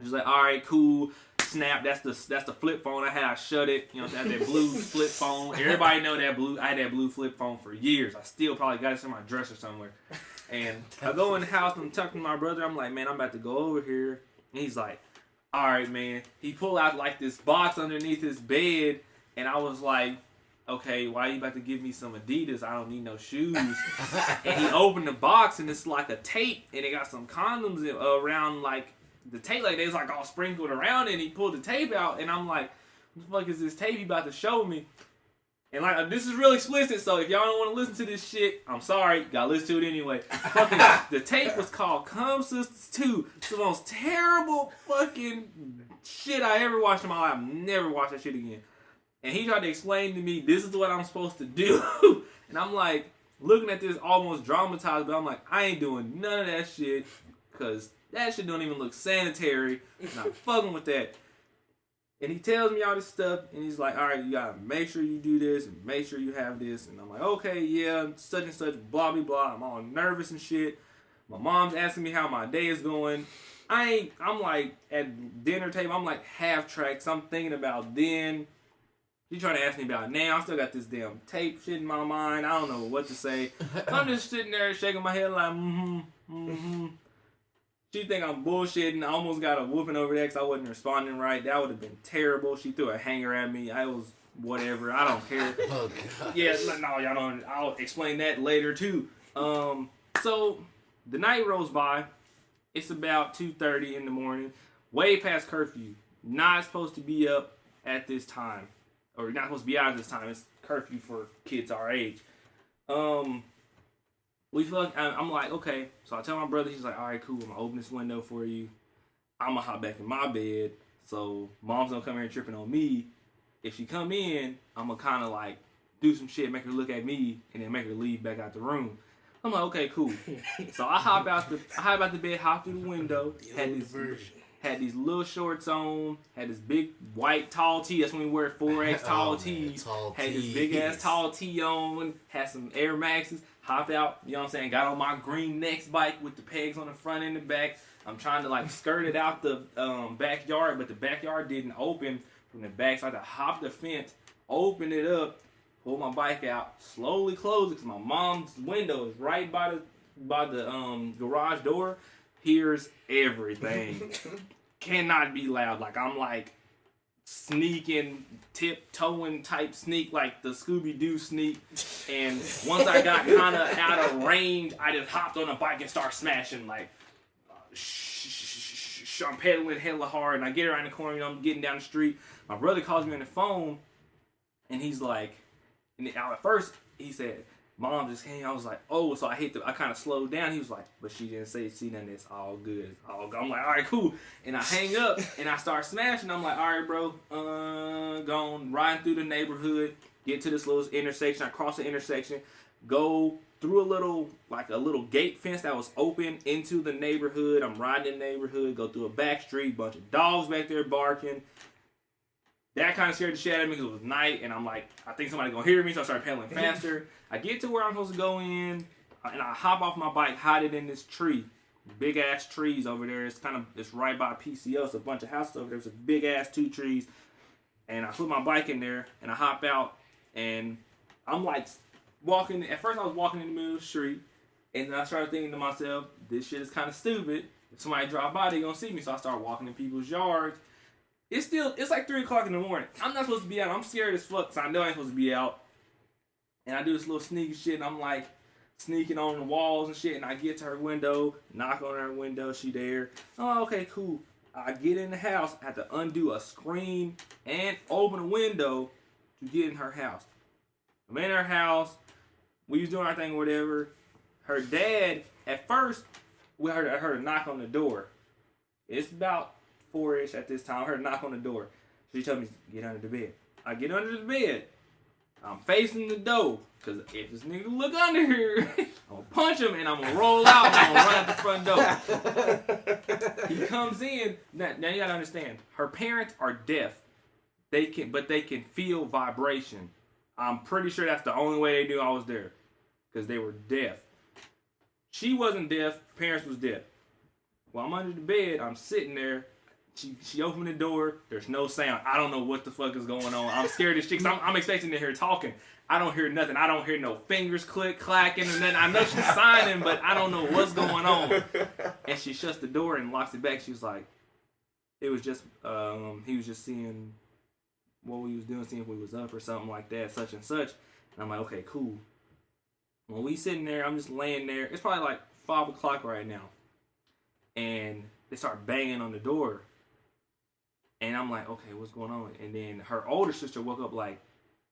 She's like, all right, cool. Snap, that's the flip phone I had. I shut it. You know, I had that blue flip phone. Everybody know that blue. I had that blue flip phone for years. I still probably got it in my dresser somewhere. And I go in the house and I'm talking to my brother. I'm like, man, I'm about to go over here. And he's like, all right, man. He pulled out like this box underneath his bed, and I was like, okay, why are you about to give me some Adidas? I don't need no shoes. And he opened the box, and it's like a tape, and it got some condoms around like the tape, like they was like all sprinkled around it. And he pulled the tape out, and I'm like, what the fuck is this tape he about to show me? And like, this is real explicit, so if y'all don't want to listen to this shit, I'm sorry, gotta listen to it anyway. Fucking, the tape was called Cum Sisters 2. It's the most terrible fucking shit I ever watched in my life. I've never watched that shit again. And he tried to explain to me, this is what I'm supposed to do. And I'm like, looking at this almost dramatized, but I'm like, I ain't doing none of that shit, because that shit don't even look sanitary. I'm not fucking with that. And he tells me all this stuff, and he's like, all right, you gotta make sure you do this, and make sure you have this. And I'm like, okay, yeah, such and such, blah, blah, blah. I'm all nervous and shit. My mom's asking me how my day is going. I'm like, at dinner table, I'm like half tracked. I'm thinking about then. She trying to ask me about now. I still got this damn tape shit in my mind. I don't know what to say. I'm just sitting there shaking my head like, She think I'm bullshitting. I almost got a whooping over that because I wasn't responding right. That would have been terrible. She threw a hanger at me. I was whatever. I don't care. Oh, God. Yeah, no, y'all don't. I'll explain that later, too. So, the night rolls by. It's about 2:30 in the morning. Way past curfew. Not supposed to be up at this time. Or you're not supposed to be out at this time. It's curfew for kids our age. I'm like, okay. So I tell my brother, he's like, all right, cool. I'm going to open this window for you. I'm going to hop back in my bed. So mom's going to come here and tripping on me. If she come in, I'm going to kind of like do some shit, make her look at me, and then make her leave back out the room. I'm like, okay, cool. So I hop out the bed, hop through the window, had these little shorts on, had this big white tall tee. That's when we wear 4X tall tees. Had this big ass tall tee on, had some Air Maxes, hopped out, you know what I'm saying, got on my green Next bike with the pegs on the front and the back. I'm trying to like skirt it out the backyard, but the backyard didn't open from the back, so I had to hop the fence, open it up, pull my bike out, slowly close it, because my mom's window is right by the garage door. Hears everything. Cannot be loud. Like, I'm like sneaking, tiptoeing type sneak, like the Scooby-Doo sneak. And once I got kind of out of range, I just hopped on a bike and started smashing. Like, I'm pedaling hella hard, and I get around the corner, you know, I'm getting down the street. My brother calls me on the phone, and he's like, and at first he said, Mom just came. I was like, oh, so I kind of slowed down. He was like, but she didn't see nothing. It's all good. It's all good. I'm like, all right, cool. And I hang up and I start smashing. I'm like, all right, bro, going riding through the neighborhood, get to this little intersection. I cross the intersection, go through a little gate fence that was open into the neighborhood. I'm riding in the neighborhood, go through a back street, bunch of dogs back there barking. That kind of scared the shit out of me because it was night, and I'm like, I think somebody's going to hear me, so I start pedaling faster. I get to where I'm supposed to go in, and I hop off my bike, hide it in this tree. Big-ass trees over there. It's right by PCO. It's a bunch of houses over there. There's a big-ass 2 trees. And I put my bike in there, and I hop out, and I'm like walking. At first, I was walking in the middle of the street, and then I started thinking to myself, this shit is kind of stupid. If somebody drive by, they're going to see me. So I start walking in people's yards. It's like 3 o'clock in the morning. I'm not supposed to be out. I'm scared as fuck, so I know I ain't supposed to be out. And I do this little sneaky shit, and I'm like, sneaking on the walls and shit. And I get to her window, knock on her window, she there. Oh, okay, cool. I get in the house, I have to undo a screen and open a window to get in her house. I'm in her house, we was doing our thing or whatever. Her dad, at first, I heard a knock on the door. It's about 4-ish at this time. I heard a knock on the door. She told me, get under the bed. I get under the bed. I'm facing the door. Because if this nigga look under here, I'm going to punch him and I'm going to roll out and I'm going to run out the front door. He comes in. Now you got to understand. Her parents are deaf. But they can feel vibration. I'm pretty sure that's the only way they knew I was there. Because they were deaf. She wasn't deaf. Parents was deaf. Well, I'm under the bed. I'm sitting there. She opened the door. There's no sound. I don't know what the fuck is going on. I'm scared as shit. I'm expecting to hear talking. I don't hear nothing. I don't hear no fingers clacking and then I know she's signing, but I don't know what's going on. And she shuts the door and locks it back. She was like, it was just, he was just seeing what we was doing, seeing if we was up or something like that, such and such. And I'm like, okay, cool. When we sitting there, I'm just laying there. It's probably like 5 o'clock right now. And they start banging on the door. And I'm like, okay, what's going on? And then her older sister woke up like,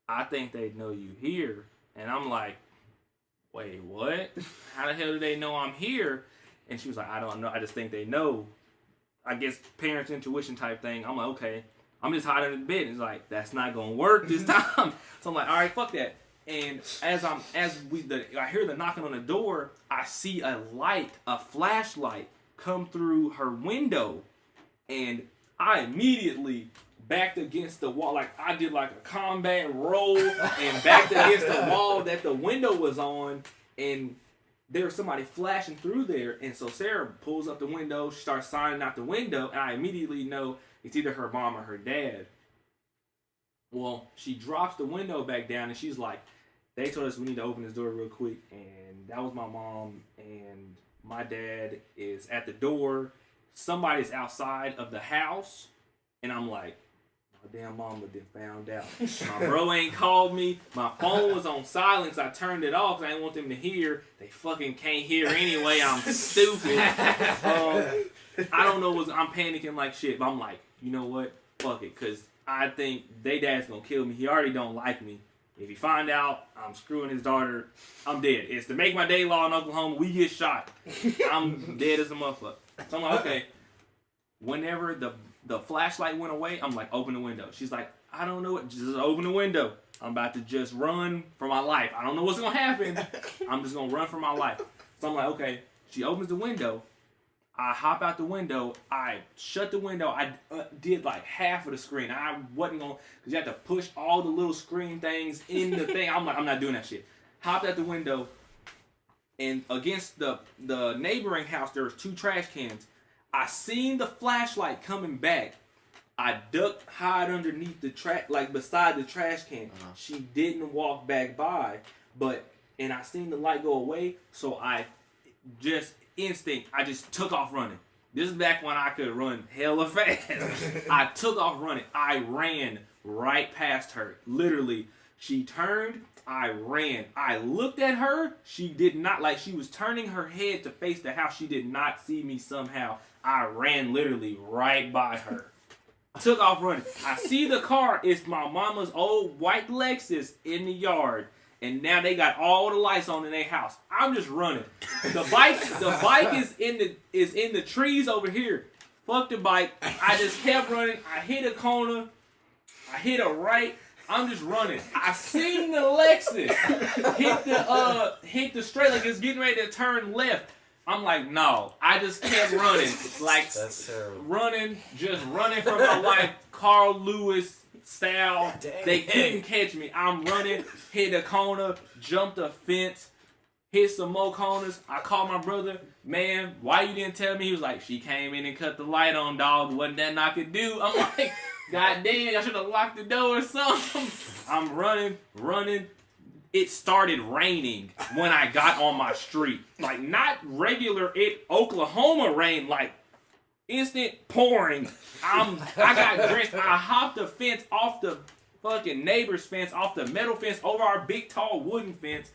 I think they know you here. And I'm like, wait, what? How the hell do they know I'm here? And she was like, I don't know. I just think they know. I guess parents' intuition type thing. I'm like, okay. I'm just hiding in the bed. And it's like, that's not going to work this time. So I'm like, all right, fuck that. And I hear the knocking on the door, I see a flashlight come through her window. And I immediately backed against the wall, like I did like a combat roll and backed against the wall that the window was on, and there was somebody flashing through there. And so Sarah pulls up the window, she starts signing out the window, and I immediately know it's either her mom or her dad. Well, she drops the window back down and she's like, they told us we need to open this door real quick, and that was my mom, and my dad is at the door. Somebody's outside of the house, and I'm like, my damn mama done found out. My bro ain't called me. My phone was on silence. I turned it off because I didn't want them to hear. They fucking can't hear anyway. I'm stupid. I don't know. I'm panicking like shit, but I'm like, you know what? Fuck it, because I think they dad's going to kill me. He already don't like me. If he find out I'm screwing his daughter, I'm dead. It's to make my day law in Oklahoma, we get shot. I'm dead as a motherfucker. So I'm like, okay. Whenever the flashlight went away, I'm like, open the window. She's like, I don't know. Just open the window. I'm about to just run for my life. I don't know what's going to happen. I'm just going to run for my life. So I'm like, okay. She opens the window. I hop out the window. I shut the window. I did like half of the screen. I wasn't going to, because you have to push all the little screen things in the thing. I'm like, I'm not doing that shit. Hopped out the window, and against the neighboring house, there was 2 trash cans. I seen the flashlight coming back. I ducked, hide underneath the like beside the trash can. Uh-huh. She didn't walk back by, and I seen the light go away, so I just took off running. This is back when I could run hella fast. I took off running. I ran right past her. Literally, she turned, I ran. I looked at her. She did not, like she was turning her head to face the house. She did not see me somehow. I ran literally right by her. Took off running. I see the car. It's my mama's old white Lexus in the yard. And now they got all the lights on in their house. I'm just running. The bike is in the trees over here. Fuck the bike. I just kept running. I hit a corner. I hit a right. I'm just running. I seen the Lexus hit the straight like it's getting ready to turn left. I'm like, no. I just kept running. Like, that's terrible. Just running for my life. Carl Lewis style. Dang. They couldn't catch me. I'm running, hit a corner, jumped a fence, hit some more corners. I called my brother, man, why you didn't tell me? He was like, she came in and cut the light on, dog. Wasn't nothing I could do. I'm like, God damn, I should have locked the door or something. I'm running. It started raining when I got on my street. Like, not regular Oklahoma rain, like instant pouring. I got drenched. I hopped the fence off the fucking neighbor's fence, off the metal fence, over our big tall wooden fence.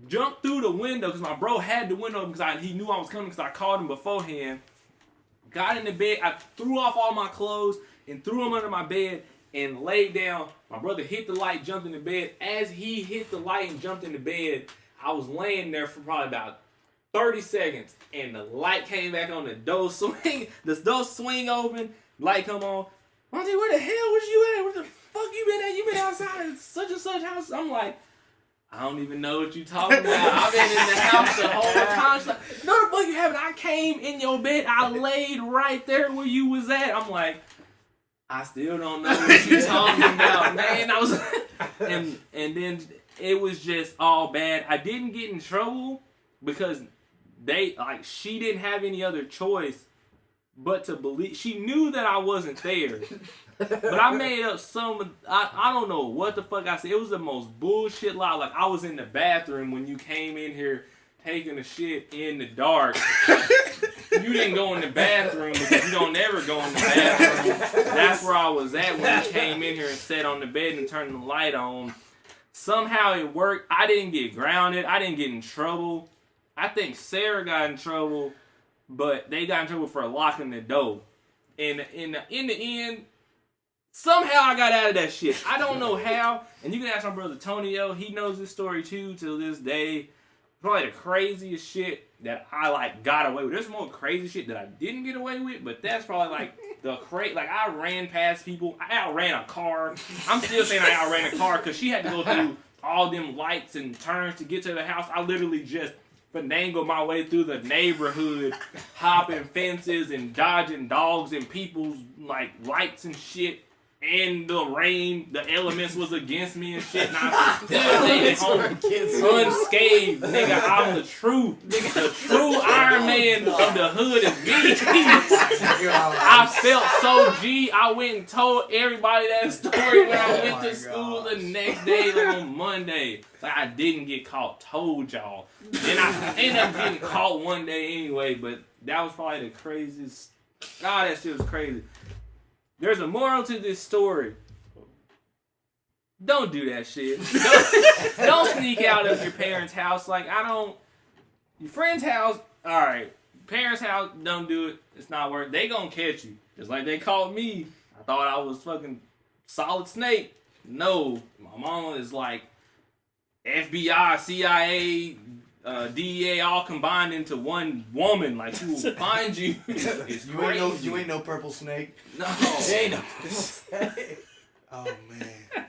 jumped through the window because my bro had the window because he knew I was coming because I called him beforehand. Got in the bed. I threw off all my clothes and threw them under my bed and laid down. My brother hit the light, jumped in the bed. As he hit the light and jumped in the bed, I was laying there for probably about 30 seconds, and the light came back on. The door swing open, light come on. Monty, where the hell was you at? Where the fuck you been at? You been outside at such and such house? I'm like, I don't even know what you talking about. I've been in the house the whole time. She's like, no, the fuck you haven't. I came in your bed. I laid right there where you was at. I'm like, I still don't know what you talking about, man. I was, and then it was just all bad. I didn't get in trouble because she didn't have any other choice but to believe. She knew that I wasn't there. But I made up I don't know what the fuck I said. It was the most bullshit lie. Like, I was in the bathroom when you came in here taking a shit in the dark. You didn't go in the bathroom because you don't ever go in the bathroom. That's where I was at when you came in here and sat on the bed and turned the light on. Somehow it worked. I didn't get grounded. I didn't get in trouble. I think Sarah got in trouble, but they got in trouble for locking the door. And in the end, somehow I got out of that shit. I don't know how. And you can ask my brother Tonio. He knows this story too till this day. Probably the craziest shit that I got away with. There's more crazy shit that I didn't get away with, but that's probably I ran past people. I outran a car. I'm still saying I outran a car because she had to go through all them lights and turns to get to the house. I literally just finagled my way through the neighborhood, hopping fences and dodging dogs and people's lights and shit. And the rain, the elements was against me and shit, and I still made it home unscathed, nigga. I'm the truth. The true Iron Man of the hood is me. I felt so G. I went and told everybody that story when I went to school the next day, on Monday. I didn't get caught. Told y'all. And I ended up getting caught one day anyway, but that was probably the craziest. God, that shit was crazy. There's a moral to this story. Don't do that shit. Don't sneak out of your parents' house. Your friend's house, alright. Parents' house, don't do it. It's not worth it. They gonna catch you. Just like they caught me. I thought I was fucking Solid Snake. No. My mama is like FBI, CIA, DEA all combined into one woman. She will find you. It's crazy. You ain't no purple snake. No. Ain't no purple snake. Oh man.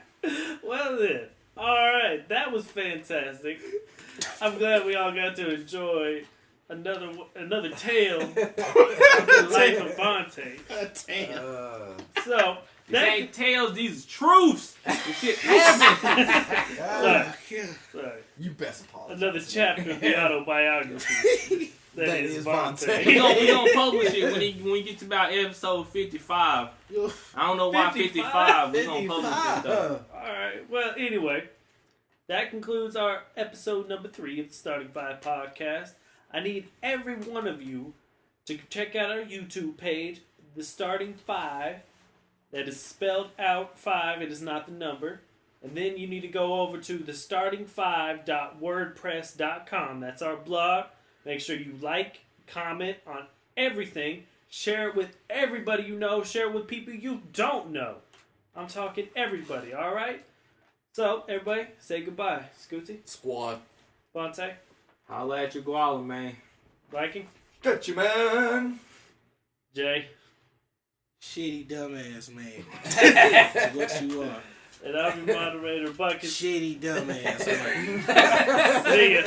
Well then, alright, that was fantastic. I'm glad we all got to enjoy another tale of the life of Vontae. A tale. So, These ain't tales, these are truths. This shit happened. sorry. You best apologize. Another chapter of the autobiography. that is Vontae. We gonna publish it when we get to about episode 55. I don't know why 55. We gonna publish it though. Alright, well, anyway, that concludes our episode number 3 of the Starting 5 podcast. I need every one of you to check out our YouTube page, The Starting 5. That is spelled out 5. It is not the number. And then you need to go over to thestarting5.wordpress.com. That's our blog. Make sure you like, comment on everything. Share it with everybody you know. Share it with people you don't know. I'm talking everybody, alright? So, everybody, say goodbye. Scooty, Squad. Vontae, Holla at your guala, man. Viking, Got you, man. Jay, Shitty dumbass man. That's what you are. and I'm your moderator, Bucket. Shitty dumbass man. See ya.